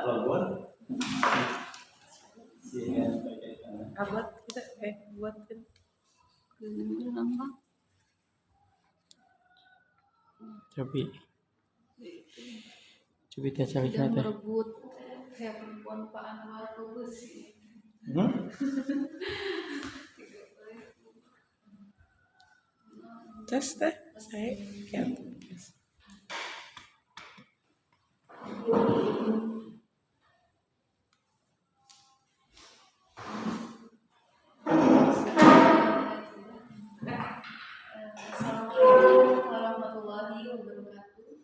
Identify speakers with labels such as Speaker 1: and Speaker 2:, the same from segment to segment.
Speaker 1: pelabuhan.
Speaker 2: Buat kita buat kan.
Speaker 1: Coba kita cari
Speaker 2: Jangan merebut kayak perempuan Pak Anwar Lubis.
Speaker 3: Tes teh, saya kan.
Speaker 2: Assalamualaikum warahmatullahi wabarakatuh.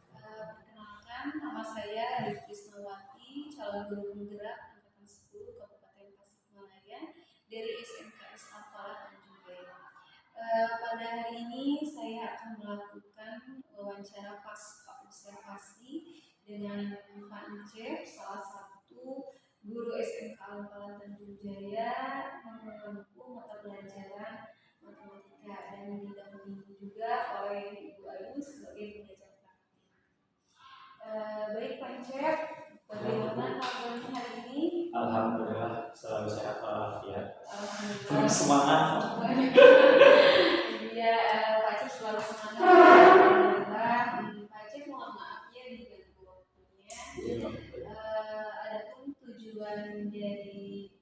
Speaker 2: Perkenalkan, nama saya Adit Krisnawati, calon guru penggerak angkatan 10 Kabupaten Tasikmalaya dari SMKS Al-Falah Tanjung Jaya. Pada hari ini saya akan melakukan wawancara pasca observasi dengan Pak Encep, salah satu guru SMK Al-Falah Tanjung Jaya, menempuh mata pelajaran matematika dan didampingi juga oleh Ibu Ayu sebagai pengajar praktik. Baik Pak Encep, bagaimana kabarnya hari ini?
Speaker 1: Alhamdulillah selalu sehat walafiat.
Speaker 2: Alhamdulillah.
Speaker 1: Semangat.
Speaker 2: Iya, Pak Encep selalu semangat. Alhamdulillah. Pak Encep mohon maaf ya diganggu waktunya. Adapun tujuan dari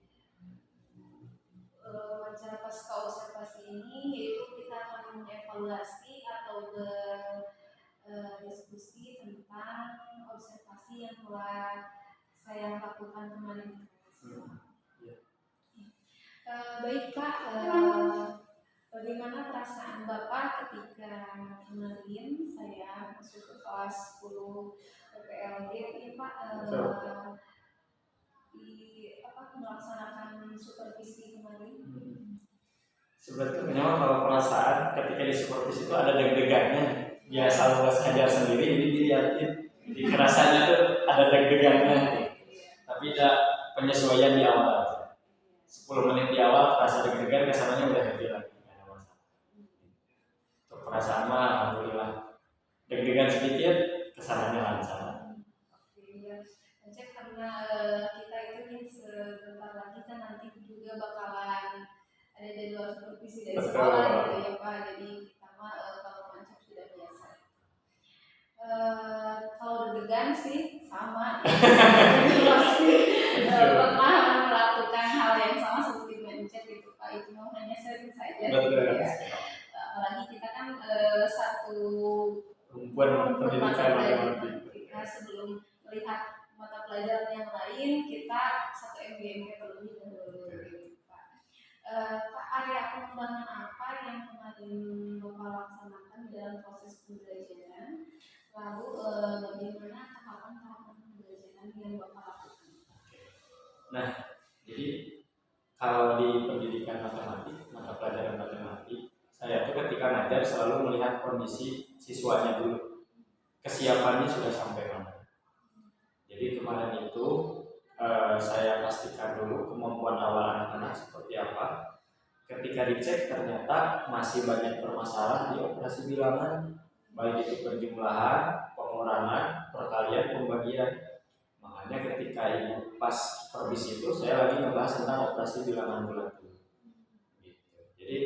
Speaker 2: wawancara pasca observasi ini yaitu kita akan mengevaluasi atau berdiskusi tentang observasi yang telah saya lakukan kemarin. Baik Pak, bagaimana perasaan Bapak ketika kemarin saya masuk ke kelas 10 PPLD ini Pak, melaksanakan supervisi kemarin?
Speaker 1: Sebetulnya kalau perasaan ketika di supervisi itu ada deg-degannya. Biasa luas ngajar sendiri, jadi dilihatin. Jadi kerasanya tuh ada deg-degannya. Tapi ada penyesuaian di awal. 10 menit di awal terasa deg-degan, kesannya udah happy lagi. Nggak ada masalah. Untuk perasaan mah alhamdulillah. Deg-degan sedikit, kesannya lancar.
Speaker 2: Cek karena kita itu nih sebentar lagi kan nanti juga bakalan ada jadwal supervisi dari sekolah gitu ya Pak. Jadi kita mah kalau mancap sudah biasa. Kalau deg-degan sih sama. Pasti pernah melakukan hal yang sama seperti mancap gitu Pak. Itu mau hanya sering saja. Gitu ya. Apalagi kita kan satu
Speaker 1: perempuan pendidikan matematika.
Speaker 2: Sebelum melihat mata pelajaran yang lain kita satu MBMP terlebih dahulu gitu Pak. Pak, area pengembangan apa yang kemarin Bapak laksanakan dalam proses pembelajaran? Lalu bagaimana tahapan-tahapan pembelajaran yang Bapak lakukan?
Speaker 1: Nah, jadi kalau di pendidikan matematik, mata pelajaran matematik, saya tuh ketika ngajar selalu melihat kondisi siswanya dulu, kesiapannya sudah sampai mana. Jadi kemarin itu saya pastikan dulu kemampuan awal anak-anak seperti apa. Ketika dicek ternyata masih banyak permasalahan di operasi bilangan, baik itu perjumlahan, pengurangan, perkalian, pembagian. Makanya ketika ibu pas perbis itu saya lagi membahas tentang operasi bilangan bulat. Gitu. Jadi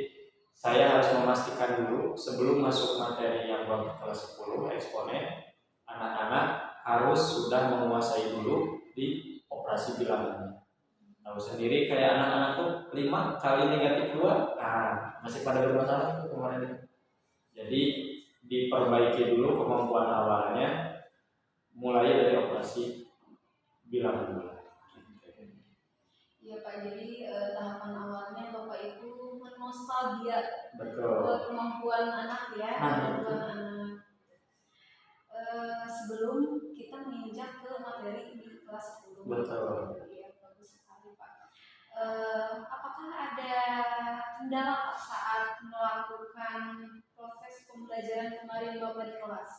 Speaker 1: saya harus memastikan dulu sebelum masuk materi yang bab kelas 10 eksponen, anak-anak harus sudah menguasai dulu di operasi bilangannya. Tahu sendiri kayak anak-anak tuh 5 kali negatif 2, masih pada bermasalah tuh kemarin itu. Jadi diperbaiki dulu kemampuan awalnya, mulai dari operasi bilangan bulat.
Speaker 2: Iya Pak, jadi tahapan awalnya Bapak itu menostalgia kemampuan anak ya, kemampuan anak. Sebelum kita menginjak ke materi di kelas 10.
Speaker 1: Betul.
Speaker 2: Ya, bagus sekali Pak. Apakah ada kendala Pak saat melakukan proses pembelajaran kemarin Bapak di kelas?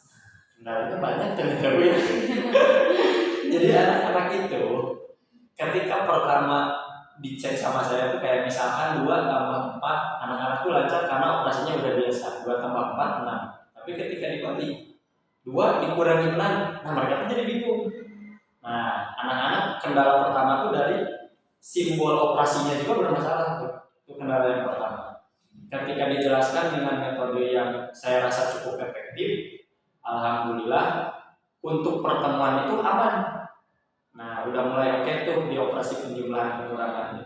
Speaker 1: Kendalanya banyak terjadi. Jadi anak-anak itu ketika pertama dicek sama saya tuh kayak misalkan 2 tambah 4, anak-anak tuh lancar karena operasinya udah biasa, 2 tambah 4 6. Tapi ketika dibalik 2 2 dikurangi 6. Nah mereka tuh jadi bingung. Nah anak-anak kendala pertama tuh dari simbol operasinya juga bermasalah tuh. Itu kendala yang pertama. Ketika dijelaskan dengan metode yang saya rasa cukup efektif, alhamdulillah untuk pertemuan itu aman. Nah udah mulai oke tuh di operasi penjumlahan pengurangan.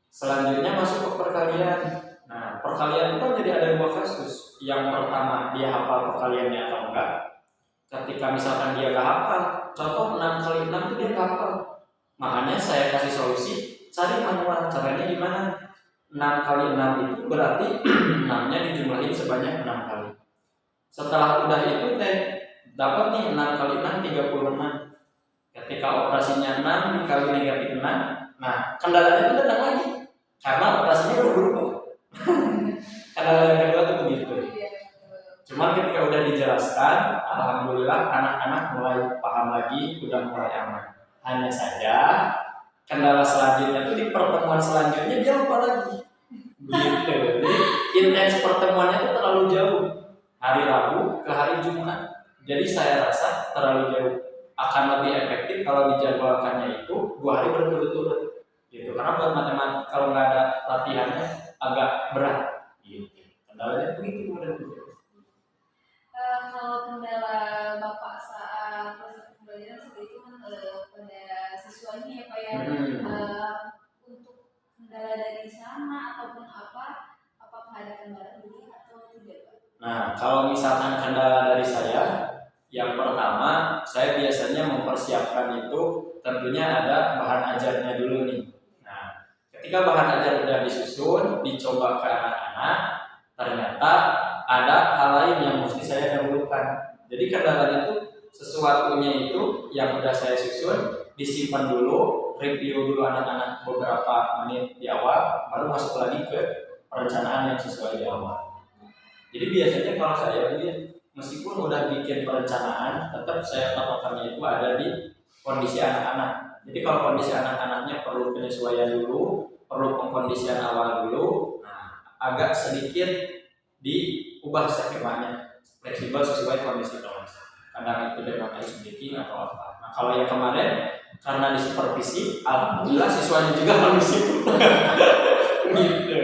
Speaker 1: Selanjutnya masuk ke perkalian. Nah perkalian itu kan jadi ada 2 kasus. Yang pertama dia hafal perkaliannya atau enggak. Ketika misalkan dia nggak hafal, contoh 6 kali 6 itu dia nggak hafal. Makanya saya kasih solusi, cari manual. Caranya gimana? 6 kali 6 itu berarti 6-nya dijumlahin sebanyak 6 kali. Setelah udah itu dapat nih 6 kali 6 36. Ketika operasinya 6 dikali negatif 6, nah kendalanya itu datang lagi karena operasinya udah berubah. Kendala yang kedua tuh begitu. Cuman ketika udah dijelaskan, alhamdulillah anak-anak mulai paham lagi, udah mulai aman. Hanya saja kendala selanjutnya tuh di pertemuan selanjutnya dia lupa lagi. Gitu. Jadi intens pertemuannya tuh terlalu jauh. Hari Rabu ke hari Jumat. Jadi saya rasa terlalu jauh. Akan lebih efektif kalau dijadwalkannya itu 2 hari berturut-turut. Gitu. Karena buat matematika kalau nggak ada latihannya agak berat. Gitu. Kendalanya begitu mudah-mudahan.
Speaker 2: Kalau kendala Bapak saat proses pembelajaran seperti itu kan pada siswanya ya Pak ya. Untuk kendala dari sana ataupun apakah ada kendala dulu atau tidak Pak?
Speaker 1: Nah kalau misalkan kendala dari saya, yang pertama saya biasanya mempersiapkan itu tentunya ada bahan ajarnya dulu nih. Nah ketika bahan ajar udah disusun, dicoba ke anak-anak, ternyata ada hal lain yang mesti saya dahulukan. Jadi kendalanya itu sesuatunya itu yang udah saya susun disimpan dulu, review dulu anak-anak beberapa menit di awal, baru masuk lagi ke perencanaan yang sesuai di awal. Jadi biasanya kalau saya meskipun udah bikin perencanaan, tetap saya patokannya itu ada di kondisi anak-anak. Jadi kalau kondisi anak-anaknya perlu penyesuaian dulu, perlu pengkondisian awal dulu, nah agak sedikit diubah skemanya fleksibel sesuai kondisi kelas. Kadang itu dengan ice breaking atau apa. Nah kalau yang kemarin karena di supervisi, alhamdulillah siswanya juga kondisi gitu.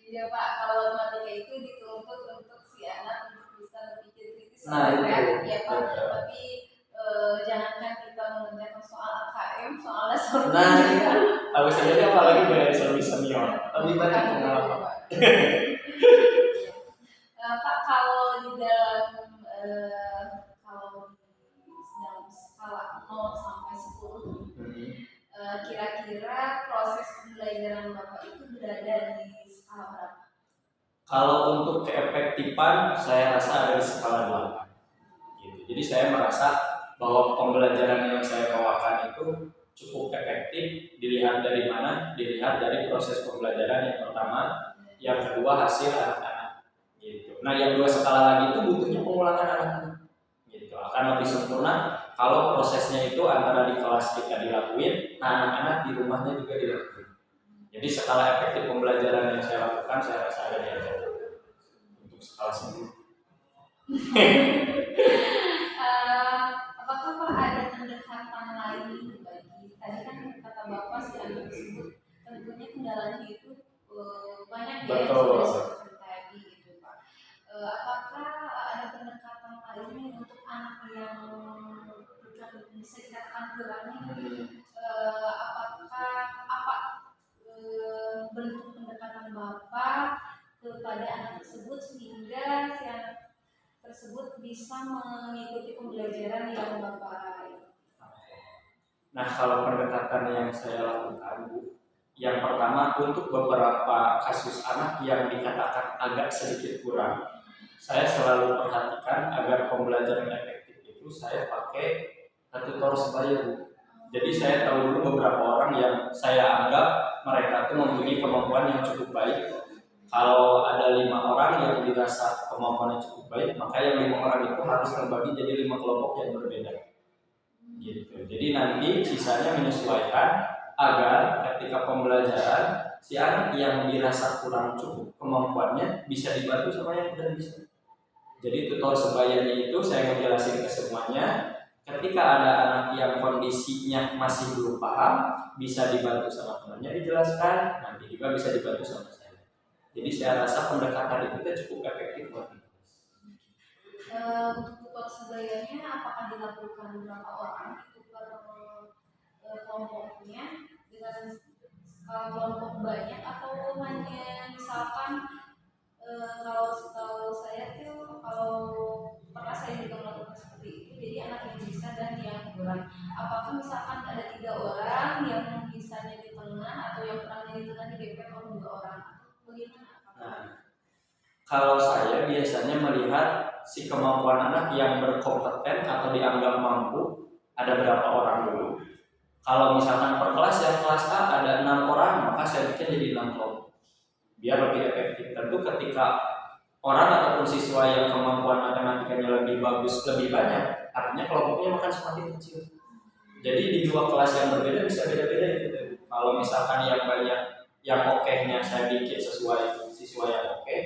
Speaker 2: Iya Pak, kalau matematika itu dituntut untuk si anak untuk bisa berpikir kritis,
Speaker 1: Nah,
Speaker 2: kreatif ya Pak.
Speaker 1: betul.
Speaker 2: Tapi jangankan kita mengerjakan soal AKM, soal dasar
Speaker 1: Nah, aku saja apalagi dari senior lebih banyak pengalaman.
Speaker 2: Pak, kalau di dalam skala 0 sampai 10, kira-kira proses pembelajaran Bapak itu berada di skala berapa?
Speaker 1: Kalau untuk keefektifan saya rasa ada di skala 8. Gitu. Jadi saya merasa bahwa pembelajaran yang saya bawakan itu cukup efektif. Dilihat dari mana? Dilihat dari proses pembelajaran yang pertama, yang kedua hasil anak-anak. Gitu. Nah yang 2 skala lagi itu butuhnya pengulangan anak-anak. Gitu. Akan lebih sempurna kalau prosesnya itu antara di kelas kita dilakuin, nah anak-anak di rumahnya juga dilakuin. Jadi skala efektif pembelajaran yang saya lakukan saya rasa ada di atas untuk skala 10.
Speaker 2: Apakah Pak ada pendekatan lain bagi tadi kan kata Bapak si anak tersebut tentunya kendalanya itu banyak ya yang sudah disebutkan tadi gitu Pak. Apakah ada pendekatan lain untuk anak yang bisa dikatakan kurang ini? Apa bentuk pendekatan Bapak kepada anak tersebut sehingga si anak tersebut bisa mengikuti pembelajaran yang Bapak.
Speaker 1: Nah kalau pendekatan yang saya lakukan Bu, yang pertama untuk beberapa kasus anak yang dikatakan agak sedikit kurang, saya selalu perhatikan agar pembelajaran efektif itu saya pakai tutor sebaya Bu. Jadi saya tahu dulu beberapa orang yang saya anggap mereka itu mempunyai kemampuan yang cukup baik. Kalau ada 5 orang yang dirasa kemampuannya cukup baik, maka yang 5 orang itu harus terbagi jadi 5 kelompok yang berbeda. Gitu. Jadi nanti sisanya menyesuaikan agar ketika pembelajaran si anak yang dirasa kurang cukup kemampuannya bisa dibantu sama yang udah bisa. Jadi tutor sebayanya itu saya ngejelasin ke semuanya. Ketika ada anak yang kondisinya masih belum paham, bisa dibantu sama temannya dijelaskan, nanti juga bisa dibantu sama saya. Jadi saya rasa pendekatan itu cukup efektif buat kita.
Speaker 2: Untuk tutor sebayanya apakah dilakukan berapa orang itu per kelompoknya dengan skala kelompok banyak atau hanya misalkan kalau setahu saya tuh kalau pernah saya juga melakukan seperti itu, jadi anak yang bisa dan yang kurang. Apakah misalkan ada 3 orang yang bisanya di tengah atau yang kurangnya di tengah di DP kalau 2 orang atau bagaimana?
Speaker 1: Nah, kalau saya biasanya melihat si kemampuan anak yang berkompeten atau dianggap mampu ada berapa orang dulu. Kalau misalkan per kelas yang kelas A ada 6 orang, maka saya bikin jadi 6 kelompok biar lebih efektif. Tentu ketika orang ataupun siswa yang kemampuan matematikanya lebih bagus, lebih banyak, artinya kelompoknya akan semakin kecil. Jadi di 2 kelas yang berbeda bisa beda-beda gitu. Kalau misalkan yang banyak, yang oke-nya saya bikin sesuai siswa yang oke.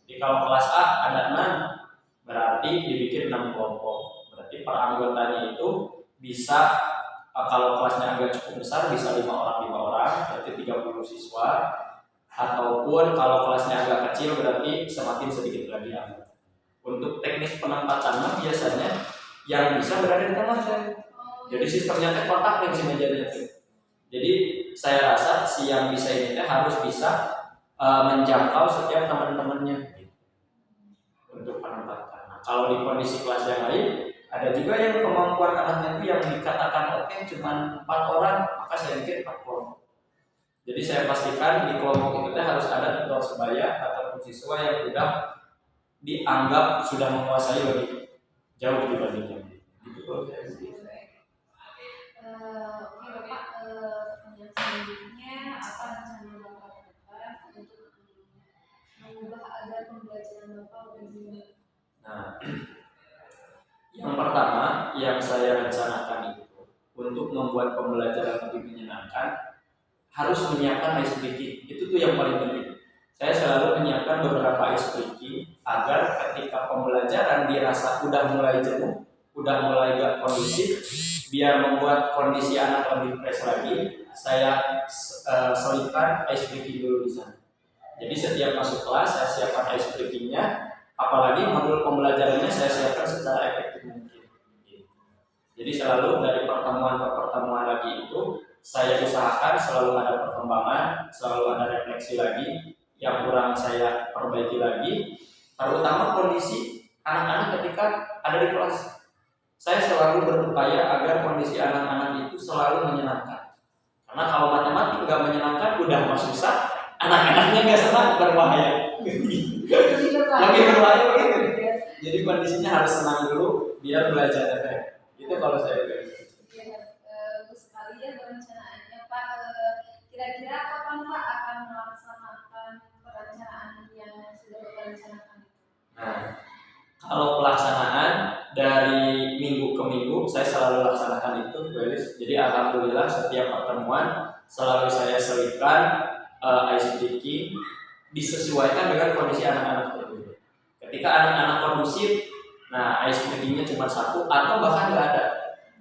Speaker 1: Jadi kalau kelas A ada 6, berarti dibikin 6 kelompok. Berarti per anggotanya itu bisa, kalau kelasnya agak cukup besar bisa 5 orang, berarti 30 siswa. Ataupun kalau kelasnya agak kecil berarti semakin sedikit lagi anggota. Untuk teknis penempatannya biasanya yang bisa berada di tengah saya. Jadi sistemnya kotak nih si mejanya tuh. Jadi saya rasa si yang bisa ini harus bisa menjangkau setiap teman-temannya untuk penempatan. Nah, kalau di kondisi kelas yang lain ada juga yang kemampuan anaknya itu yang dikatakan oke cuma 4 orang, maka saya bikin 4 kelompok. Jadi saya pastikan di kelompok itu harus ada tutor sebaya atau siswa yang sudah dianggap sudah menguasai lebih jauh dibanding yang lain. Gitu kalau saya sih.
Speaker 2: Oke Bapak, pertanyaan selanjutnya apa rencana Bapak ke depan untuk mengubah agar pembelajaran Bapak lebih?
Speaker 1: Nah, yang pertama yang saya rencanakan itu untuk membuat pembelajaran lebih menyenangkan harus menyiapkan ice breaking. Itu tuh yang paling penting. Saya selalu menyiapkan beberapa ice breaking agar ketika pembelajaran dirasa udah mulai jenuh, udah mulai gak kondusif, biar membuat kondisi anak lebih fresh lagi, saya selipkan ice breaking dulu di sana. Jadi setiap masuk kelas saya siapkan ice breakingnya, apalagi modul pembelajarannya saya siapkan secara efektif mungkin. Jadi selalu dari pertemuan ke pertemuan lagi itu saya usahakan selalu ada perkembangan, selalu ada refleksi lagi, yang kurang saya perbaiki lagi, terutama kondisi anak-anak ketika ada di kelas. Saya selalu berupaya agar kondisi anak-anak itu selalu menyenangkan. Karena kalau matematik nggak menyenangkan, udah mah susah, anak-anaknya nggak senang, berbahaya. Lebih berbahaya begitu. Jadi kondisinya harus senang dulu, biar belajar efektif. Itu kalau saya bilang.
Speaker 2: Sekali ya perencanaannya Pak, kira-kira kapan Pak akan melaksanakan perencanaan yang sudah Bapak rencanakan?
Speaker 1: Nah, kalau pelaksanaan dari minggu ke minggu saya selalu laksanakan itu, jadi alhamdulillah setiap pertemuan selalu saya selipkan ice breaking disesuaikan dengan kondisi anak-anak itu. Ketika anak-anak kondusif, nah ice breakingnya cuma 1 atau bahkan nggak ada.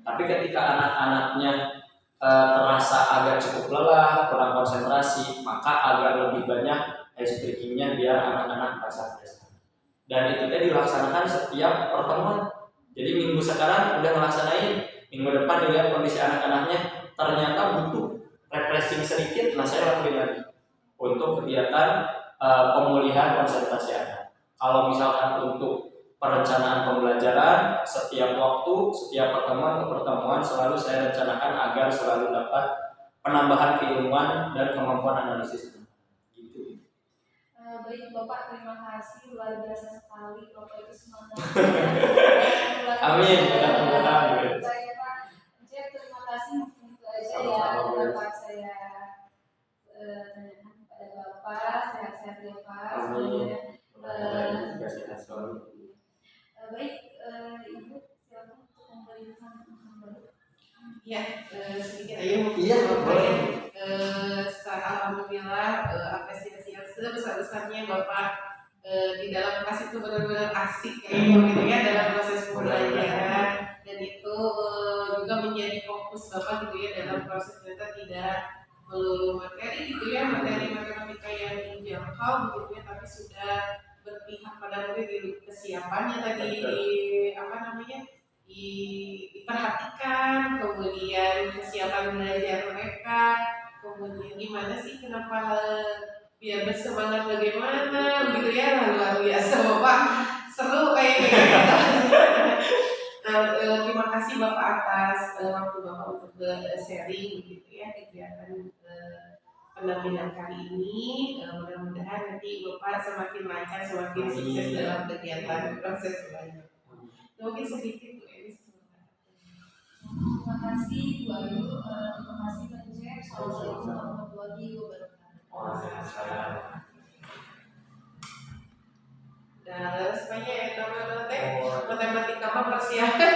Speaker 1: Tapi ketika anak-anaknya terasa agak cukup lelah, kurang konsentrasi, maka agak lebih banyak ice breakingnya biar anak-anak merasa fresh. Dan itu dilaksanakan setiap pertemuan. Jadi minggu sekarang udah melaksanain, minggu depan dilihat kondisi anak-anaknya ternyata butuh refreshing sedikit, nah saya lakuin lagi untuk kegiatan pemulihan konsentrasi anak. Kalau misalkan untuk perencanaan pembelajaran, setiap waktu, setiap pertemuan ke pertemuan selalu saya rencanakan agar selalu dapat penambahan keilmuan dan kemampuan analisis. Gitu.
Speaker 2: Baik Bapak, terima kasih, luar biasa sekali Bapak itu semangat.
Speaker 1: Amin. Mudah-mudahan.
Speaker 2: Baik Pak, terima kasih, mungkin itu aja ya dapat saya tanyakan kepada Bapak. Sehat-sehat ya Pak.
Speaker 1: Amin. Juga sehat selalu.
Speaker 2: Baik, Ibu silakan untuk memberikan baru.
Speaker 4: Ya, sedikit aja mau alhamdulillah apresiasi yang sebesar-besarnya Bapak di dalam kelas itu benar-benar asik gitu ya dalam proses pembelajaran, dan itu juga menjadi fokus Bapak gitu ya dalam proses, ternyata tidak melulu materi gitu ya, materi matematika yang dijangkau gitu ya, tapi sudah berpihak pada murid di kesiapannya tadi, apa namanya, diperhatikan, kemudian kesiapan belajar mereka, kemudian gimana sih kenapa biar bersemangat bagaimana begitu ya, luar biasa Bapak, seru kayaknya gitu. Terima kasih Bapak atas waktu Bapak untuk sharing gitu ya kegiatan pendampingan kali ini. Mudah-mudahan nanti Bapak semakin lancar, semakin sukses dalam kegiatan proses belajar. Mungkin sedikit Bu Elis.
Speaker 2: Terima kasih Bu Ayu, terima kasih Pak Cep. Assalamualaikum warahmatullahi wabarakatuh.
Speaker 4: Dan semuanya yang matematika persiapan.